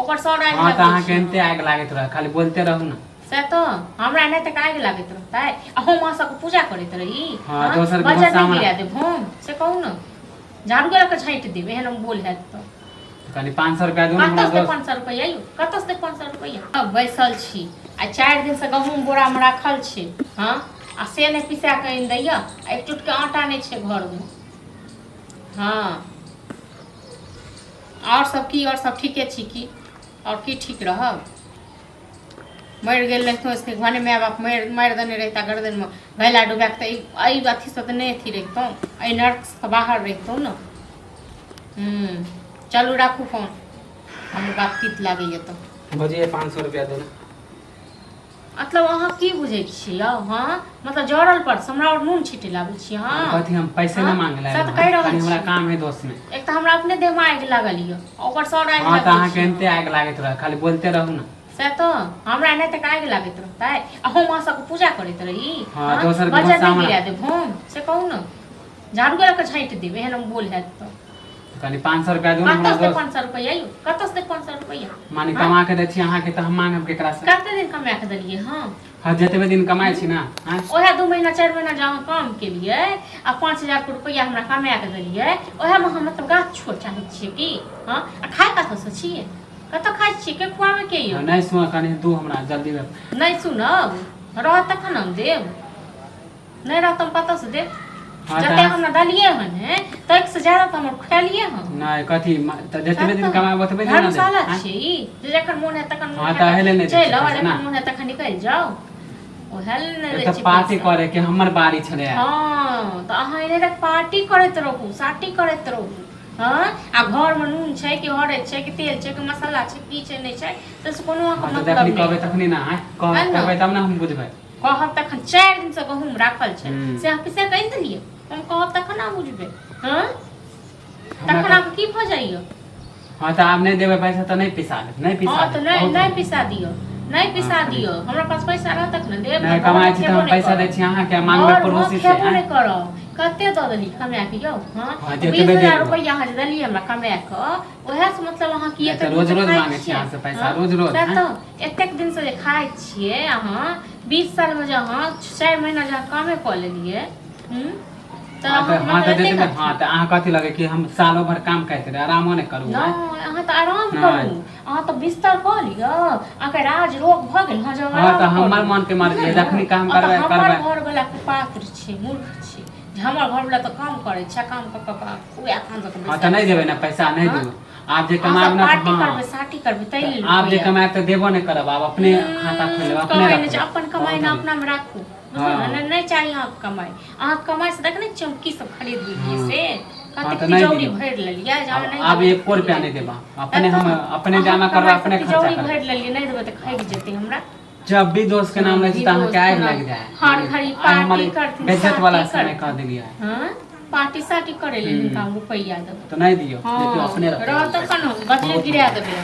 ऊपर सौ आग हां त अहाँ केनते आग लागत रह खाली बोलते रहू ना से तो हमरा नहीं तक आग लागत रहता है हम मां सब पूजा करत रही हां दोसर के बजा नहीं सामने गिरा दे हम से कहू ना झाड़ू के रख छांट देबे एहन हम बोल है तो खाली 500 रुपया दू हमरा कतस 500 रुपया यौ कतस 500 रुपया अब बैसल छी आ 4 दिन से गहूम बोरा में राखल छै हां आ से ने पिसा के इन दैया एक चुटके आटा नहीं छै घर में हां और सब की और सब ठीके छी की और की ठीक रहब मर गेल रहितो इसके घने में बाप मार देने रहता गर्दन में घैला डुबा के आई अथी से तो नहीं थी रहितो आई नर्क से बाहर रहितो न चलू राखू फोन हम बातचीत लागैए तो बजिए 500 रुपया देना मतलब अहाँ की बुझै छियै हां मतलब जरल पर हमरा और नून छिटे लाबै छी हां कथि हम पैसे न मांगला सत कह रहल छी हमरा काम है दोस्त में एक त हमरा अपने देह में आग लागल य ऊपर सौ आग हां त अहाँ केनते आग लागत रह खाली बोलते रहू ना से तो हमरा नहीं तक आग लागत रहता है हम मां सब पूजा करत रही हां दोसर के बजा नहीं सामने गिरा दे हम से कहू ना झाड़ू के रख छांट देबे एहन हम बोल है तो खाली 500 रुपया दू हमरा कतस 500 रुपया यौ कतस 500 रुपया माने कमा के दै छी अहाँ के त हम मांगब केकरा से कते दिन कमा के देलिए हां हां जतबे दिन कमाई छी ना हां ओहे 2 महीना 4 महीना जहाँ काम के लिए आ 5000 रुपया हमरा कमा के देलिए ओहे में हम मतलब गाछ छोड़ चाहे छी की हां आ खाए कत से छी कत खाए छी के खुआवे के यौ नहीं सुन कनी दू हमरा जल्दी में नहीं सुनब रह तखन हम देब नहीं रहतम कत से देब जते हमरा दलिए हन तक से ज्यादा त हमर खैलिए हम नहीं कथि त जतबे दिन कमाब ओतबे दिन ना धर्मशाला छी जे जखन मोन है तखन हां त हेले नहीं चल और जखन मोन है तखन निकल जाओ ओ हेल नहीं त पार्टी करे के हमर बारी छले हां त अहाँ एने तक पार्टी करत रहू साटी करत रहू हां आ घर में नून छै कि हरद छै कि तेल छै कि मसाला छै की छै नहीं छै त से कोनो मतलब नहीं कहबे तखनी ना कहबे तब ना हम बुझबै कहब तखन 4 दिन से गहूम राखल छै से हम पिसा कहि देलिए हम कहब तखन ना बुझबे हां तखन आप की भ जाइयो हां त आप नहीं देबे पैसा त नहीं पिसा दे नहीं पिसा हां तो नहीं पिसा दियो नहीं पिसा दियो हमरा पास पैसा रह तक न देब नहीं कमाई छी त हम पैसा दे छी अहाँ के मांगबे पड़ोसी से नहीं करो कते द देली कमा के यौ हां 20000 रुपया अहाँ देली हमरा कमा के ओहे से मतलब अहाँ की रोज रोज मांगे छी अहाँ से पैसा रोज रोज तो एतेक दिन से जे खाइ छिए अहाँ 20 साल में जहाँ 4 महीना जहाँ कामे क लेलिए त हां त देते में हां त अहाँ कथि लगे कि हम सालों भर काम करते रहे आरामो नहीं करू ना अहाँ त आराम करू अहाँ त बिस्तर क लियो अहाँ राज रोग भ गेल हां जब हां त हमर मन के मर्जी जखनी काम करबे हमर घर वाला के पात्र छी मूर्ख छी हमर घर वाला त काम करे छै काम क उया खान तक हां त नहीं देबे ना पैसा नहीं देबो आप जे कमाब ना पार्टी करबे साटी करबे तै ले आप जे कमाब त देबो नहीं करब आप अपने खाता खोलबे अपने रखब अपन कमाई ना अपना में राखू नहीं चाहिए आप कमाई अहाँ कमाई से देख नहीं चमकी सब खरीद लीजिए से कते तिजौरी भर लेलिए जाने नहीं अब 1 रुपया नहीं देबा अपने हम अपने जमा करबा अपने खर्चा तिजौरी भर लेलिए नहीं देबे त खाइ जेते हमरा जब भी दोस्त के नाम ले त अहाँ के आग लग जाए हर घड़ी पार्टी करती बेइज्जत वाला समय कह देलिए हां पार्टी साटी करे ले इनका रुपया दे तो नहीं दियो अपने रह त कनो बदले गिरा देबे